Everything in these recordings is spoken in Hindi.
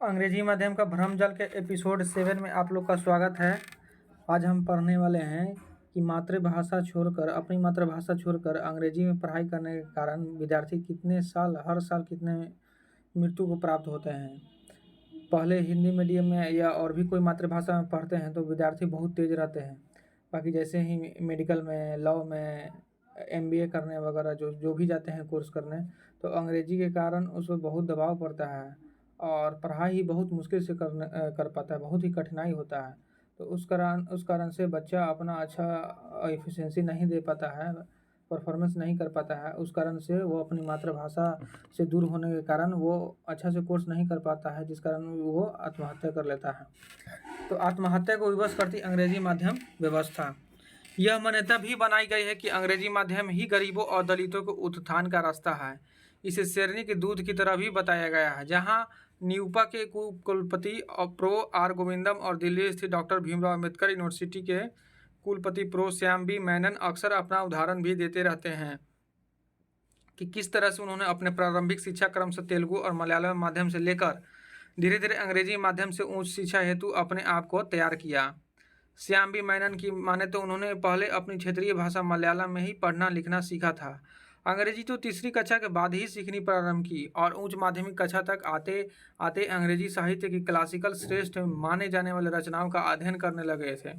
अंग्रेजी माध्यम का भ्रमजाल के एपिसोड 7 में आप लोग का स्वागत है। आज हम पढ़ने वाले हैं कि अपनी मातृभाषा छोड़कर अंग्रेजी में पढ़ाई करने के कारण विद्यार्थी हर साल कितने मृत्यु को प्राप्त होते हैं। पहले हिंदी मीडियम में या और भी कोई मातृभाषा में पढ़ते हैं तो विद्यार्थी बहुत तेज रहते हैं। बाकी जैसे ही मेडिकल में, लॉ में, MBA करने वगैरह जो भी जाते हैं कोर्स करने, तो अंग्रेजी के कारण उस पर बहुत दबाव पड़ता है और पढ़ाई ही बहुत मुश्किल से कर पाता है, बहुत ही कठिनाई होता है। तो उस कारण से बच्चा अपना अच्छा एफिशिएंसी नहीं दे पाता है, परफॉर्मेंस नहीं कर पाता है। उस कारण से वो अपनी मातृभाषा से दूर होने के कारण वो अच्छा से कोर्स नहीं कर पाता है, जिस कारण वो आत्महत्या कर लेता है। तो आत्महत्या को विवश करती अंग्रेजी माध्यम व्यवस्था। यह मान्यता भी बनाई गई है कि अंग्रेजी माध्यम ही गरीबों और दलितों के उत्थान का रास्ता है। इसे शेरनी के दूध की तरह भी बताया गया है। जहां न्यूपा के कुलपति प्रो आर गोविंदम और दिल्ली स्थित डॉक्टर भीमराव अम्बेडकर यूनिवर्सिटी के कुलपति प्रो श्याम बी मेनन अक्सर अपना उदाहरण भी देते रहते हैं कि किस तरह से उन्होंने अपने प्रारंभिक शिक्षा क्रम से तेलुगु और मलयालम माध्यम से लेकर धीरे धीरे अंग्रेजी माध्यम से उच्च शिक्षा हेतु अपने आप को तैयार किया। श्याम बी मेनन की माने तो उन्होंने पहले अपनी क्षेत्रीय भाषा मलयालम में ही पढ़ना लिखना सीखा था। अंग्रेजी तो तीसरी कक्षा के बाद ही सीखनी प्रारंभ की और उच्च माध्यमिक कक्षा तक आते आते अंग्रेजी साहित्य की क्लासिकल श्रेष्ठ माने जाने वाले रचनाओं का अध्ययन करने लगे थे।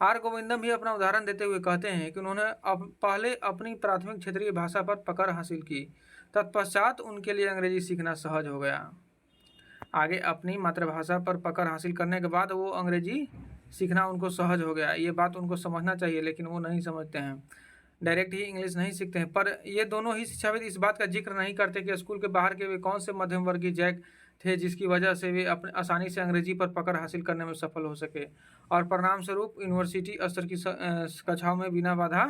आर गोविंदम भी अपना उदाहरण देते हुए कहते हैं कि उन्होंने पहले अपनी प्राथमिक क्षेत्रीय भाषा पर पकड़ हासिल की, तत्पश्चात उनके लिए अंग्रेजी सीखना सहज हो गया। आगे अपनी मातृभाषा पर पकड़ हासिल करने के बाद वो अंग्रेजी सीखना उनको सहज हो गया। ये बात उनको समझना चाहिए, लेकिन वो नहीं समझते हैं, डायरेक्ट ही इंग्लिश नहीं सीखते हैं। पर ये दोनों ही शिक्षाविद इस बात का जिक्र नहीं करते कि स्कूल के बाहर के वे कौन से मध्यम वर्गीय जैक थे जिसकी वजह से वे अपने आसानी से अंग्रेजी पर पकड़ हासिल करने में सफल हो सके और परिणामस्वरूप यूनिवर्सिटी स्तर की कक्षाओं में बिना बाधा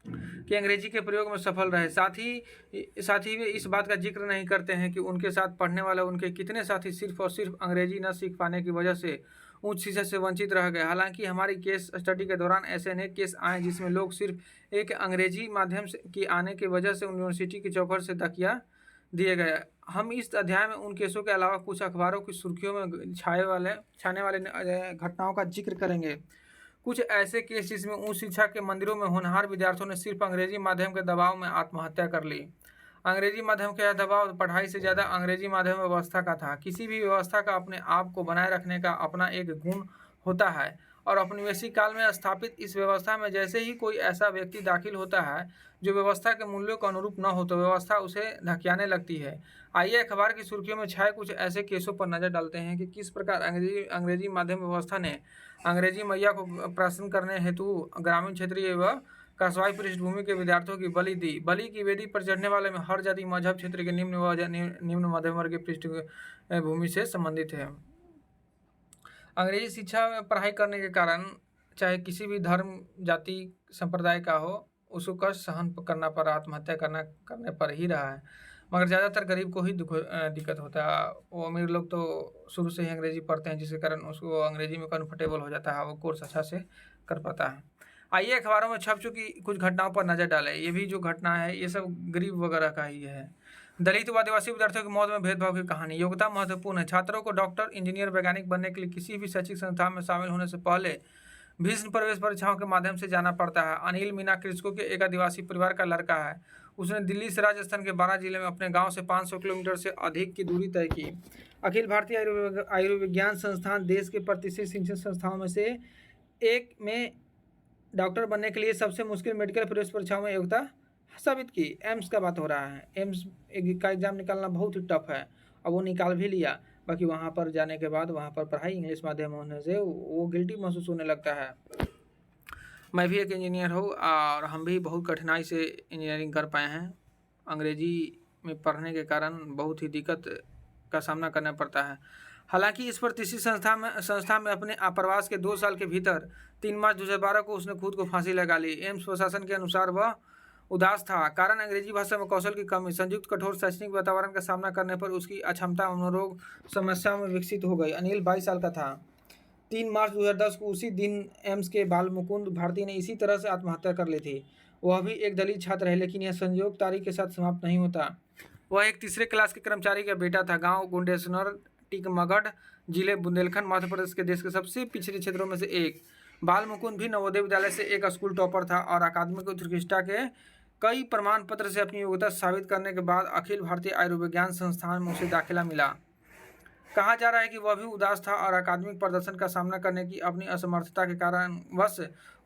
कि अंग्रेजी के प्रयोग में सफल रहे। साथ ही वे इस बात का जिक्र नहीं करते हैं कि उनके साथ पढ़ने वाले उनके कितने साथी सिर्फ और सिर्फ अंग्रेजी न सीख पाने की वजह से उच्च शिक्षा से वंचित रह गए। हालांकि हमारी केस स्टडी के दौरान ऐसे अनेक केस आए जिसमें लोग सिर्फ एक अंग्रेजी माध्यम से की आने की वजह से यूनिवर्सिटी की चौखट से धकिया दिए गए। हम इस अध्याय में उन केसों के अलावा कुछ अखबारों की सुर्खियों में छाने वाले घटनाओं का जिक्र करेंगे। कुछ ऐसे केस जिसमें उच्च शिक्षा के मंदिरों में होनहार विद्यार्थियों ने सिर्फ अंग्रेजी माध्यम के दबाव में आत्महत्या कर ली। अंग्रेजी माध्यम का यह दबाव पढ़ाई से ज़्यादा अंग्रेजी माध्यम व्यवस्था का था। किसी भी व्यवस्था का अपने आप को बनाए रखने का अपना एक गुण होता है और औपनिवेशिक काल में स्थापित इस व्यवस्था में जैसे ही कोई ऐसा व्यक्ति दाखिल होता है जो व्यवस्था के मूल्यों के अनुरूप न हो तो व्यवस्था उसे धकियाने लगती है। आइए अखबार की सुर्खियों में छाए कुछ ऐसे केसों पर नजर डालते हैं कि किस प्रकार अंग्रेजी माध्यम व्यवस्था ने अंग्रेजी मैया को प्रसन्न करने हेतु ग्रामीण क्षेत्रीय व कस्बाई पृष्ठभूमि के विद्यार्थियों की बलि दी। बलि की वेदी पर चढ़ने वाले में हर जाति मजहब क्षेत्र के निम्न मध्यम वर्ग की पृष्ठभूमि से संबंधित है। अंग्रेजी शिक्षा में पढ़ाई करने के कारण चाहे किसी भी धर्म, जाति, संप्रदाय का हो, उसको कष्ट सहन करना पर आत्महत्या करने पर ही रहा है। मगर ज़्यादातर गरीब को ही दिक्कत होता है। वो अमीर लोग तो शुरू से ही अंग्रेजी पढ़ते हैं, जिसके कारण उसको अंग्रेजी में कंफर्टेबल हो जाता है, वो कोर्स अच्छा से कर पाता है। आइए अखबारों में छप चुकी कुछ घटनाओं पर नजर डालें। ये भी जो घटना है ये सब गरीब वगैरह का ही है। दलित व आदिवासी विद्यार्थियों की मौत में भेदभाव की कहानी। योग्यता महत्वपूर्ण है। छात्रों को डॉक्टर, इंजीनियर, वैज्ञानिक बनने के लिए किसी भी शैक्षिक संस्थान में शामिल होने से पहले भीष्म प्रवेश परीक्षाओं के माध्यम से जाना पड़ता है। अनिल मीना कृषकों के एक आदिवासी परिवार का लड़का है। उसने दिल्ली से राजस्थान के 12 जिले में अपने गांव से 500 किलोमीटर से अधिक की दूरी तय की। अखिल भारतीय आयुर्विज्ञान संस्थान देश के प्रतिष्ठित शिक्षण संस्थाओं में से एक में डॉक्टर बनने के लिए सबसे मुश्किल मेडिकल प्रवेश परीक्षाओं में योग्यता साबित की। एम्स का बात हो रहा है। एम्स का एग्ज़ाम निकालना बहुत ही टफ है और वो निकाल भी लिया। बाकी वहाँ पर जाने के बाद वहाँ पर पढ़ाई इंग्लिश माध्यम होने से वो गिल्टी महसूस होने लगता है। मैं भी एक इंजीनियर हूँ और हम भी बहुत कठिनाई से इंजीनियरिंग कर पाए हैं। अंग्रेजी में पढ़ने के कारण बहुत ही दिक्कत का सामना करना पड़ता है। हालांकि इस प्रतिष्ठित संस्था में अपने प्रवास के 2 साल के भीतर 3 मार्च 2012 को उसने खुद को फांसी लगा ली। एम्स प्रशासन के अनुसार वह उदास था, कारण अंग्रेजी भाषा में कौशल की कमी। संयुक्त कठोर शैक्षणिक वातावरण का सामना करने पर उसकी अक्षमता मनोरोग समस्याओं में विकसित हो गई। अनिल 22 साल का था। 3 मार्च 2010 को उसी दिन एम्स के बालमुकुंद भारती ने इसी तरह से आत्महत्या कर ली थी। वह भी एक दलित छात्र है, लेकिन यह संयोग तारीख के साथ समाप्त नहीं होता। वह एक तीसरे क्लास के कर्मचारी का बेटा था। गांव गुंडेसनर टीकमगढ़ जिले बुंदेलखंड मध्य प्रदेश के देश के सबसे पिछड़े क्षेत्रों में से एक। बाल मुकुंद भी नवोदय विद्यालय से एक स्कूल टॉपर था और अकादमिक उत्कृष्टता के कई प्रमाण पत्र से अपनी योग्यता साबित करने के बाद अखिल भारतीय आयुर्विज्ञान संस्थान में उसे दाखिला मिला। कहा जा रहा है कि वह भी उदास था और अकादमिक प्रदर्शन का सामना करने की अपनी असमर्थता के कारणवश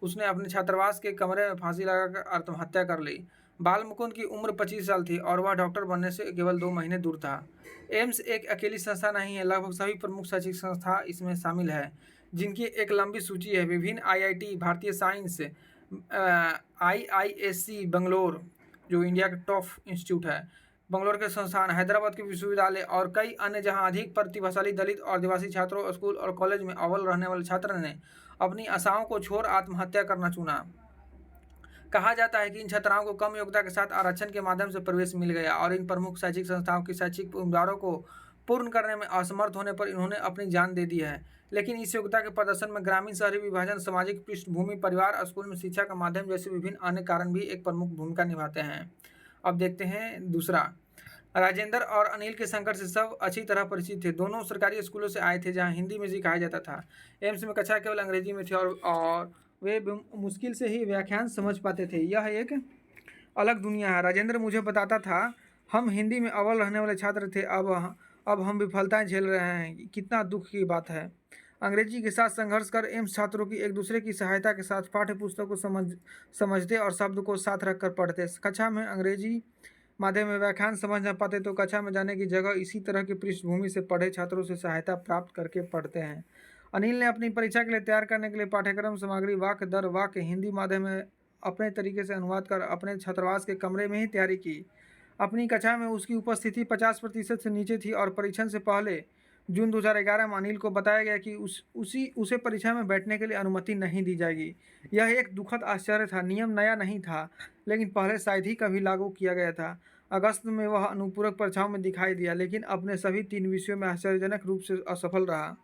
उसने अपने छात्रावास के कमरे में फांसी लगाकर आत्महत्या कर ली। बाल मुकुंद की उम्र 25 साल थी और वह डॉक्टर बनने से केवल 2 महीने दूर था। एम्स एक अकेली संस्था नहीं है, लगभग सभी प्रमुख शैक्षिक संस्था इसमें शामिल है, जिनकी एक लंबी सूची है। विभिन्न आईआईटी, भारतीय साइंस, आईआईएससी बेंगलोर जो इंडिया के टॉप इंस्टीट्यूट है, बंगलौर के संस्थान, हैदराबाद के विश्वविद्यालय और कई अन्य जहां अधिक प्रतिभाशाली दलित और आदिवासी छात्रों, स्कूल और कॉलेज में अव्वल रहने वाले छात्र ने अपनी आशाओं को छोड़ आत्महत्या करना चुना। कहा जाता है कि इन छात्राओं को कम योग्यता के साथ आरक्षण के माध्यम से प्रवेश मिल गया और इन प्रमुख शैक्षिक संस्थाओं की शैक्षिक उम्मीदवारों को पूर्ण करने में असमर्थ होने पर इन्होंने अपनी जान दे दी है। लेकिन इस योग्यता के प्रदर्शन में ग्रामीण शहरी विभाजन, सामाजिक पृष्ठभूमि, परिवार, स्कूल में शिक्षा का माध्यम जैसे विभिन्न अन्य कारण भी एक प्रमुख भूमिका निभाते हैं। अब देखते हैं दूसरा। राजेंद्र और अनिल के संघर्ष से सब अच्छी तरह परिचित थे। दोनों सरकारी स्कूलों से आए थे जहां हिंदी में सिखाया जाता था। एम्स में कक्षा केवल अंग्रेजी में थी और वे मुश्किल से ही व्याख्यान समझ पाते थे। यह एक अलग दुनिया है। राजेंद्र मुझे बताता था, हम हिंदी में अव्वल रहने वाले छात्र थे, अब हम विफलताएं झेल रहे हैं। कितना दुख की बात है। अंग्रेजी के साथ संघर्ष कर एम्स छात्रों की एक दूसरे की सहायता के साथ पाठ्य पुस्तक को समझते और शब्द को साथ रखकर पढ़ते। कक्षा में अंग्रेजी माध्यम में व्याख्यान समझ न पाते तो कक्षा में जाने की जगह इसी तरह की पृष्ठभूमि से पढ़े छात्रों से सहायता प्राप्त करके पढ़ते हैं। अनिल ने अपनी परीक्षा के लिए तैयार करने के लिए पाठ्यक्रम सामग्री वाक्य दर वाक्य हिंदी माध्यम में अपने तरीके से अनुवाद कर अपने छात्रावास के कमरे में ही तैयारी की। अपनी कक्षा में उसकी उपस्थिति 50% से नीचे थी और परीक्षण से पहले जून 2011 में अनिल को बताया गया कि उसे परीक्षा में बैठने के लिए अनुमति नहीं दी जाएगी। यह एक दुखद आश्चर्य था। नियम नया नहीं था, लेकिन पहले शायद ही कभी लागू किया गया था। अगस्त में वह अनुपूरक परीक्षाओं में दिखाई दिया, लेकिन अपने सभी 3 विषयों में आश्चर्यजनक रूप से असफल रहा।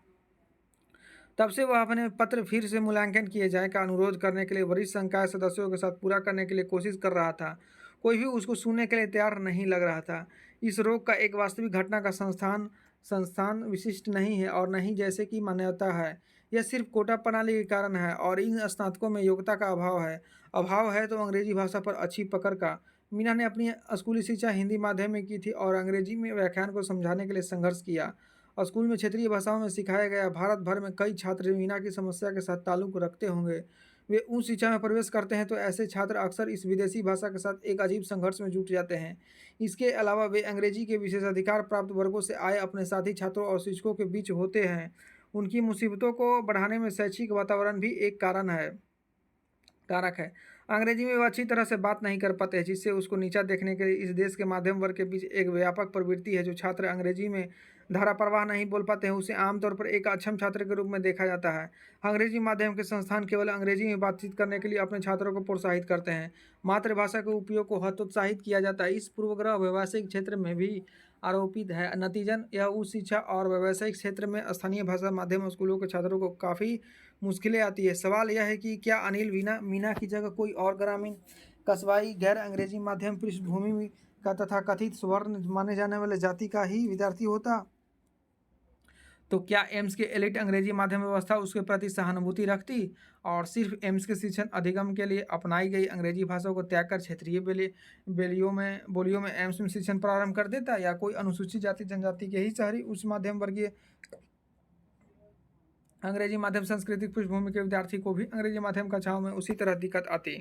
तब से वह अपने पत्र फिर से मूल्यांकन किए जाए का अनुरोध करने के लिए वरिष्ठ संकाय सदस्यों के साथ पूरा करने के लिए कोशिश कर रहा था। कोई भी उसको सुनने के लिए तैयार नहीं लग रहा था। इस रोग का एक वास्तविक घटना का संस्थान विशिष्ट नहीं है और नहीं जैसे कि मान्यता है। यह सिर्फ कोटा प्रणाली के कारण है और इन स्नातकों में योग्यता का अभाव है तो अंग्रेजी भाषा पर अच्छी पकड़ का। मीना ने अपनी स्कूली शिक्षा हिंदी माध्यम में की थी और अंग्रेजी में व्याख्यान को समझाने के लिए संघर्ष किया। स्कूल में क्षेत्रीय भाषाओं में सिखाया गया। भारत भर में कई छात्र मीना की समस्या के साथ ताल्लुक रखते होंगे। वे उच्च शिक्षा में प्रवेश करते हैं तो ऐसे छात्र अक्सर इस विदेशी भाषा के साथ एक अजीब संघर्ष में जुट जाते हैं। इसके अलावा वे अंग्रेजी के विशेषाधिकार प्राप्त वर्गों से आए अपने साथी छात्रों और शिक्षकों के बीच होते हैं। उनकी मुसीबतों को बढ़ाने में शैक्षिक वातावरण भी एक कारक है। अंग्रेजी में वो अच्छी तरह से बात नहीं कर पाते, जिससे उसको नीचा देखने के लिए इस देश के मध्यम वर्ग के बीच एक व्यापक प्रवृत्ति है। जो छात्र अंग्रेजी में धारा प्रवाह नहीं बोल पाते हैं उसे आमतौर पर एक अक्षम छात्र के रूप में देखा जाता है। अंग्रेजी माध्यम के संस्थान केवल अंग्रेजी में बातचीत करने के लिए अपने छात्रों को प्रोत्साहित करते हैं। मातृभाषा के उपयोग को हतोत्साहित किया जाता है। इस पूर्वाग्रह व्यावसायिक क्षेत्र में भी आरोपित है। नतीजन यह उच्च शिक्षा और व्यावसायिक क्षेत्र में स्थानीय भाषा माध्यम स्कूलों के छात्रों को काफ़ी मुश्किलें आती है। सवाल यह है कि क्या अनिल मीना की जगह कोई और ग्रामीण, कस्बाई, गैर अंग्रेजी माध्यम पृष्ठभूमि का तथा कथित स्वर्ण माने जाने वाले जाति का ही विद्यार्थी होता, तो क्या एम्स के एलिट अंग्रेजी माध्यम व्यवस्था उसके प्रति सहानुभूति रखती और सिर्फ एम्स के शिक्षण अधिगम के लिए अपनाई गई अंग्रेजी भाषा को त्याग कर क्षेत्रीय बोलियों में एम्स में शिक्षण प्रारंभ कर देता, या कोई अनुसूचित जाति जनजाति के ही शहरी उच्च माध्यम वर्गीय अंग्रेजी माध्यम सांस्कृतिक पृष्ठभूमि के विद्यार्थी को भी अंग्रेजी माध्यम कक्षाओं में उसी तरह दिक्कत आती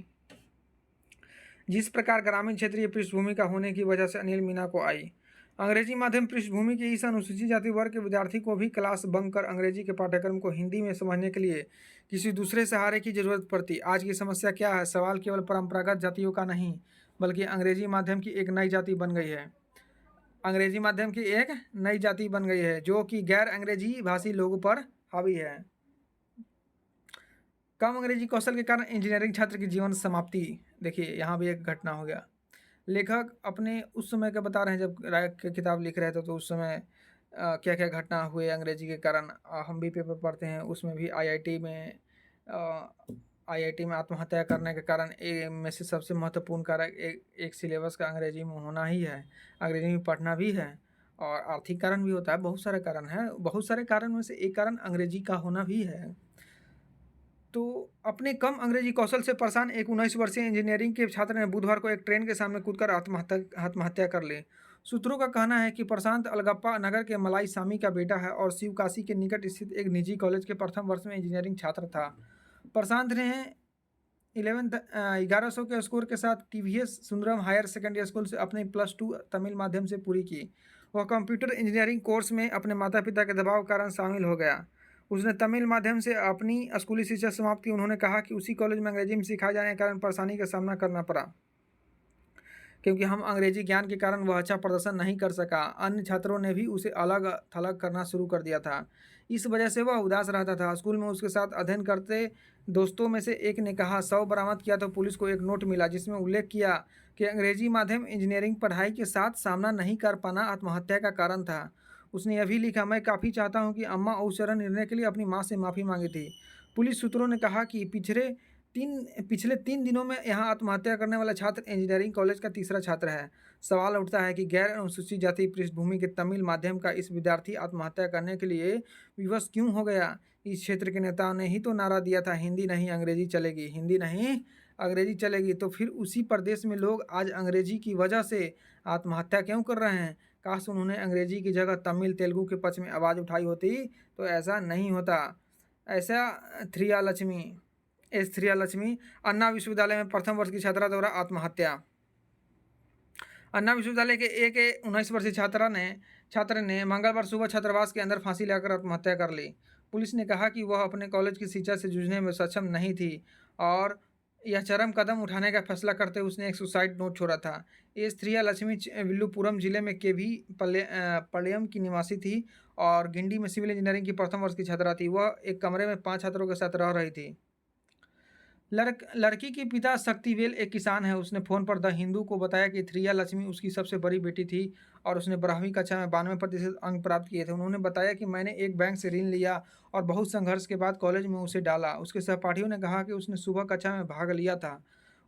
जिस प्रकार ग्रामीण क्षेत्रीय पृष्ठभूमि का होने की वजह से अनिल मीना को आई। अंग्रेजी माध्यम पृष्ठभूमि के इस अनुसूचित जाति वर्ग के विद्यार्थी को भी क्लास बंक कर अंग्रेजी के पाठ्यक्रम को हिंदी में समझने के लिए किसी दूसरे सहारे की जरूरत पड़ती। आज की समस्या क्या है? सवाल केवल परंपरागत जातियों का नहीं, बल्कि अंग्रेजी माध्यम की एक नई जाति बन गई है। अंग्रेजी माध्यम की एक नई जाति बन गई है जो कि गैर अंग्रेजी भाषी लोगों पर हावी है। कम अंग्रेजी कौशल के कारण इंजीनियरिंग छात्र की जीवन समाप्ति। देखिए यहाँ भी एक घटना हो गया। लेखक अपने उस समय का बता रहे हैं जब किताब लिख रहे थे तो उस समय क्या क्या घटना हुए अंग्रेजी के कारण। हम भी पेपर पढ़ते हैं, उसमें भी आईआईटी में आत्महत्या करने के कारण में से सबसे महत्वपूर्ण कारक एक सिलेबस का अंग्रेजी में होना ही है, अंग्रेजी में पढ़ना भी है। और आर्थिक कारण भी होता है, बहुत सारे कारण हैं। बहुत सारे कारण में से एक कारण अंग्रेजी का होना भी है। तो अपने कम अंग्रेजी कौशल से परेशान एक 19 वर्षीय इंजीनियरिंग के छात्र ने बुधवार को एक ट्रेन के सामने कूदकर आत्महत्या कर ली। सूत्रों का कहना है कि प्रशांत अलगप्पा नगर के मलाई सामी का बेटा है और शिवकाशी के निकट स्थित एक निजी कॉलेज के प्रथम वर्ष में इंजीनियरिंग छात्र था। प्रशांत ने 1100 के स्कोर के साथ TVS Sundaram higher secondary school से अपनी +2 तमिल माध्यम से पूरी की। वह कंप्यूटर इंजीनियरिंग कोर्स में अपने माता पिता के दबाव के कारण शामिल हो गया। उसने तमिल माध्यम से अपनी स्कूली शिक्षा समाप्त की। उन्होंने कहा कि उसी कॉलेज में अंग्रेजी में सिखाए जाने के कारण परेशानी का सामना करना पड़ा, क्योंकि हम अंग्रेजी ज्ञान के कारण वह अच्छा प्रदर्शन नहीं कर सका। अन्य छात्रों ने भी उसे अलग थलग करना शुरू कर दिया था। इस वजह से वह उदास रहता था। स्कूल में उसके साथ अध्ययन करते दोस्तों में से एक ने कहा, शव बरामद किया तो पुलिस को एक नोट मिला जिसमें उल्लेख किया कि अंग्रेजी माध्यम इंजीनियरिंग पढ़ाई के साथ सामना नहीं कर पाना आत्महत्या का कारण था। उसने यह भी लिखा, मैं काफ़ी चाहता हूँ कि अम्मा उस चरण निर्णय के लिए अपनी माँ से माफ़ी मांगी थी। पुलिस सूत्रों ने कहा कि पिछले 3 दिनों में यहाँ आत्महत्या करने वाला छात्र इंजीनियरिंग कॉलेज का तीसरा छात्र है। सवाल उठता है कि गैर अनुसूचित जाति पृष्ठभूमि के तमिल माध्यम का इस विद्यार्थी आत्महत्या करने के लिए विवश क्यों हो गया। इस क्षेत्र के नेताओं ने ही तो नारा दिया था, हिंदी नहीं अंग्रेजी चलेगी, हिंदी नहीं अंग्रेजी चलेगी। तो फिर उसी प्रदेश में लोग आज अंग्रेजी की वजह से आत्महत्या क्यों कर रहे हैं। काश उन्होंने अंग्रेजी की जगह तमिल तेलुगु के पक्ष में आवाज़ उठाई होती तो ऐसा नहीं होता। ऐसा थ्रिया लक्ष्मी अन्ना विश्वविद्यालय में प्रथम वर्ष की छात्रा द्वारा आत्महत्या। अन्ना विश्वविद्यालय के एक 19 वर्षीय छात्र ने मंगलवार सुबह छात्रावास के अंदर फांसी लगाकर आत्महत्या कर ली। पुलिस ने कहा कि वह अपने कॉलेज की शिक्षा से जूझने में सक्षम नहीं थी और यह चरम कदम उठाने का फैसला करते हुए उसने एक सुसाइड नोट छोड़ा था। एस थ्रिया लक्ष्मी विल्लुपुरम जिले में केवी पलयम की निवासी थी और गिंडी में सिविल इंजीनियरिंग की प्रथम वर्ष की छात्रा थी। वह एक कमरे में 5 छात्रों के साथ रह रही थी। लड़की के पिता शक्तिवेल एक किसान है। उसने फ़ोन पर द हिंदू को बताया कि थ्रिया लक्ष्मी उसकी सबसे बड़ी बेटी थी और उसने 12वीं कक्षा में 92% अंक प्राप्त किए थे। उन्होंने बताया कि मैंने एक बैंक से ऋण लिया और बहुत संघर्ष के बाद कॉलेज में उसे डाला। उसके सहपाठियों ने कहा कि उसने सुबह कक्षा में भाग लिया था।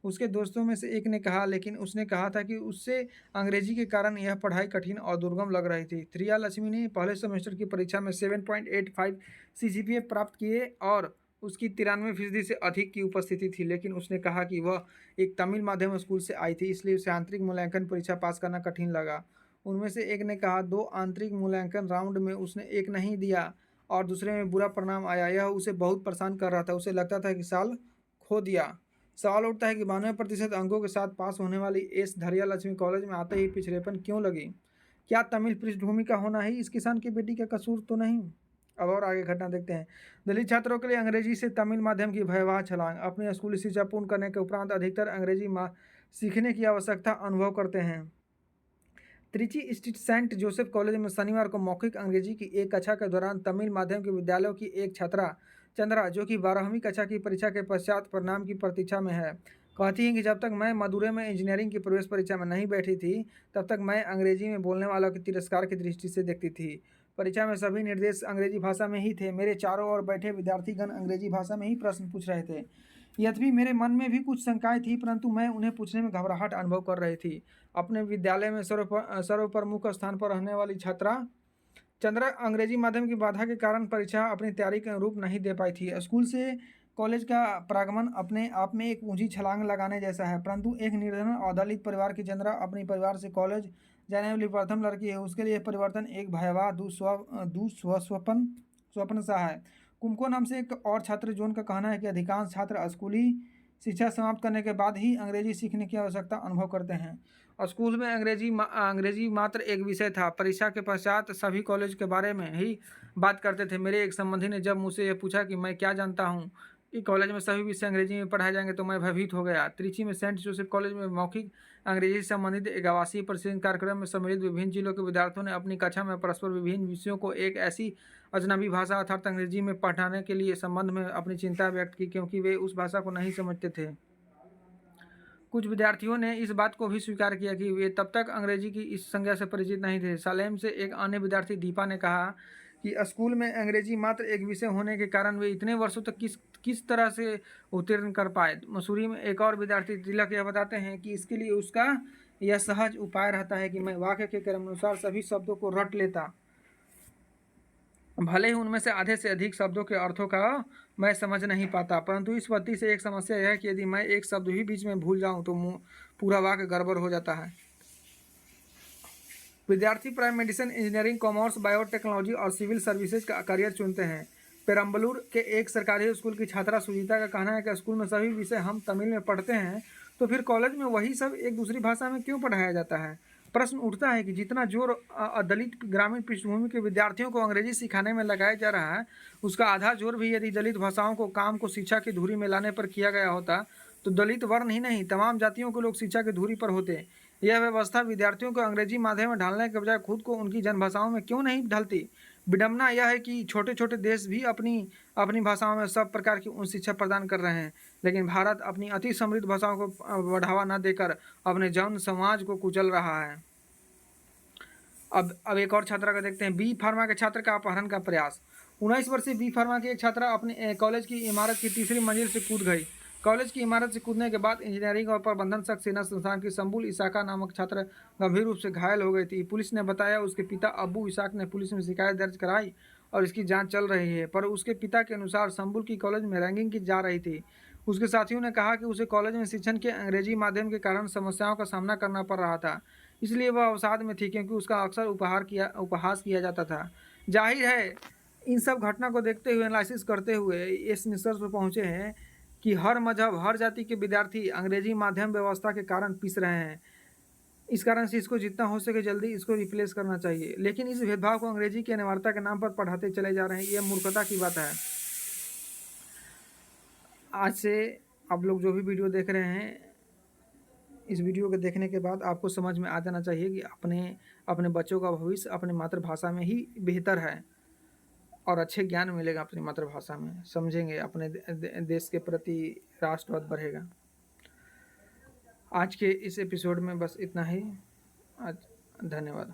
उसके दोस्तों में से एक ने कहा, लेकिन उसने कहा था कि उससे अंग्रेजी के कारण यह पढ़ाई कठिन और दुर्गम लग रही थी। थ्रिया लक्ष्मी ने पहले सेमेस्टर की परीक्षा में 7.85 CGPA प्राप्त किए और उसकी 93% से अधिक की उपस्थिति थी, लेकिन उसने कहा कि वह एक तमिल माध्यम स्कूल से आई थी, इसलिए उसे आंतरिक मूल्यांकन परीक्षा पास करना कठिन लगा। उनमें से एक ने कहा, 2 आंतरिक मूल्यांकन राउंड में उसने एक नहीं दिया और दूसरे में बुरा परिणाम आया। यह उसे बहुत परेशान कर रहा था। उसे लगता था कि साल खो दिया। सवाल उठता है कि 92% अंकों के साथ पास होने वाली एस धरिया लक्ष्मी कॉलेज में आते ही पिछड़ेपन क्यों लगी। क्या तमिल पृष्ठभूमि का होना ही इस किसान की बेटी का कसूर तो नहीं। अब और आगे घटना देखते हैं। दलित छात्रों के लिए अंग्रेजी से तमिल माध्यम की भयावह छलांग। अपनी स्कूली शिक्षा पूर्ण करने के उपरांत अधिकतर अंग्रेजी सीखने की आवश्यकता अनुभव करते हैं। त्रिची स्थित सेंट जोसेफ कॉलेज में शनिवार को मौखिक अंग्रेजी की एक कक्षा के दौरान तमिल माध्यम के विद्यालयों की एक छात्रा चंद्रा, जो कि 12वीं कक्षा की परीक्षा के पश्चात परिणाम की प्रतीक्षा में है, कहती हैं कि जब तक मैं मदुरै में इंजीनियरिंग की प्रवेश परीक्षा में नहीं बैठी थी, तब तक मैं अंग्रेजी में बोलने वालों के तिरस्कार की दृष्टि से देखती थी। परीक्षा में सभी निर्देश अंग्रेजी भाषा में ही थे। मेरे चारों ओर बैठे विद्यार्थीगण अंग्रेजी भाषा में ही प्रश्न पूछ रहे थे। यद्यपि मेरे मन में भी कुछ शंकाएं थी, परंतु मैं उन्हें पूछने में घबराहट अनुभव कर रही थी। अपने विद्यालय में सर्वप्रमुख स्थान पर रहने वाली छात्रा चंद्रा अंग्रेजी माध्यम की बाधा के कारण परीक्षा अपनी तैयारी के अनुरूप नहीं दे पाई थी। स्कूल से कॉलेज का प्रागमन अपने आप में एक ऊंची छलांग लगाने जैसा है, परंतु एक निर्धन और दलित परिवार की चंद्रा अपने परिवार से कॉलेज जाने वाली प्रथम लड़की है। उसके लिए परिवर्तन एक भयावह स्वप्न सा है। कुमको नाम से एक और छात्र जोन का कहना है कि अधिकांश छात्र स्कूली शिक्षा समाप्त करने के बाद ही अंग्रेजी सीखने की आवश्यकता अनुभव करते हैं। स्कूल में अंग्रेजी मात्र एक विषय था। परीक्षा के पश्चात सभी कॉलेज के बारे में ही बात करते थे। मेरे एक संबंधी ने जब मुझसे यह पूछा कि मैं क्या जानता हूँ कि कॉलेज में सभी विषय अंग्रेजी में पढ़ाए जाएंगे, तो मैं भयभीत हो गया। त्रिची में सेंट जोसेफ कॉलेज में मौखिक अंग्रेजी से संबंधित एक आवासीय प्रशिक्षण कार्यक्रम में सम्मिलित विभिन्न जिलों के विद्यार्थियों ने अपनी कक्षा में परस्पर विभिन्न विषयों को एक ऐसी अजनबी भाषा अर्थात अंग्रेजी में पढ़ाने के लिए संबंध में अपनी चिंता व्यक्त की, क्योंकि वे उस भाषा को नहीं समझते थे। कुछ विद्यार्थियों ने इस बात को भी स्वीकार किया कि वे तब तक अंग्रेजी की इस संज्ञा से परिचित नहीं थे। सालेम से एक अन्य विद्यार्थी दीपा ने कहा कि स्कूल में अंग्रेजी मात्र एक विषय होने के कारण वे इतने वर्षों तक किस तरह से उत्तीर्ण कर पाए। मसूरी में एक और विद्यार्थी तिलक यह बताते हैं कि इसके लिए उसका यह सहज उपाय रहता है कि मैं वाक्य के क्रमानुसार सभी शब्दों को रट लेता, भले ही उनमें से आधे से अधिक शब्दों के अर्थों का मैं समझ नहीं पाता, परंतु इस पद्धति से एक समस्या यह है कि यदि मैं एक शब्द भी बीच में भूल जाऊं तो पूरा वाक्य गड़बड़ हो जाता है। विद्यार्थी prime medicine, engineering, commerce, biotechnology और सिविल सर्विसेज का करियर चुनते हैं। पेरम्बलूर के एक सरकारी स्कूल की छात्रा सुजीता का कहना है कि स्कूल में सभी विषय हम तमिल में पढ़ते हैं, तो फिर कॉलेज में वही सब एक दूसरी भाषा में क्यों पढ़ाया जाता है। प्रश्न उठता है कि जितना जोर दलित ग्रामीण पृष्ठभूमि के विद्यार्थियों को अंग्रेजी सिखाने में लगाया जा रहा है, उसका आधा जोर भी यदि दलित भाषाओं को काम को शिक्षा की धुरी में लाने पर किया गया होता तो दलित वर्ण ही नहीं तमाम जातियों के लोग शिक्षा की धुरी पर होते। यह व्यवस्था विद्यार्थियों को अंग्रेजी माध्यम में ढालने के बजाय खुद को उनकी जनभाषाओं में क्यों नहीं ढलती। विडम्बना यह है कि छोटे छोटे देश भी अपनी अपनी भाषाओं में सब प्रकार की उच्च शिक्षा प्रदान कर रहे हैं, लेकिन भारत अपनी अति समृद्ध भाषाओं को बढ़ावा न देकर अपने जौन समाज को कुचल रहा है। अब एक और छात्रा का देखते हैं। बी फार्मा के छात्र का अपहरण का प्रयास। 19 वर्षीय बी फार्मा की एक छात्रा अपने कॉलेज की इमारत की तीसरी मंजिल से कूद गई। कॉलेज की इमारत से कूदने के बाद इंजीनियरिंग और प्रबंधन सक्सेना संस्थान की संबुल इसाका नामक छात्र गंभीर रूप से घायल हो गई थी। पुलिस ने बताया उसके पिता अब्बू इसाक ने पुलिस में शिकायत दर्ज कराई और इसकी जांच चल रही है, पर उसके पिता के अनुसार संबुल की कॉलेज में रैंगिंग की जा रही थी। उसके साथियों ने कहा कि उसे कॉलेज में शिक्षण के अंग्रेजी माध्यम के कारण समस्याओं का सामना करना पड़ रहा था, इसलिए वह अवसाद में थी क्योंकि उसका अक्सर उपहास किया जाता था। जाहिर है इन सब घटना को देखते हुए एनालिसिस करते हुए इस निष्कर्ष पर पहुँचे हैं कि हर मजहब हर जाति के विद्यार्थी अंग्रेजी माध्यम व्यवस्था के कारण पिस रहे हैं। इस कारण से इसको जितना हो सके जल्दी इसको रिप्लेस करना चाहिए, लेकिन इस भेदभाव को अंग्रेजी की अनिवार्यता के नाम पर पढ़ाते चले जा रहे हैं, यह मूर्खता की बात है। आज से आप लोग जो भी वीडियो देख रहे हैं, इस वीडियो को देखने के बाद आपको समझ में आ जाना चाहिए कि अपने बच्चों का भविष्य अपनी मातृभाषा में ही बेहतर है और अच्छे ज्ञान मिलेगा अपनी मातृभाषा में, समझेंगे अपने देश के प्रति राष्ट्रवाद बढ़ेगा। आज के इस एपिसोड में बस इतना ही। आज धन्यवाद।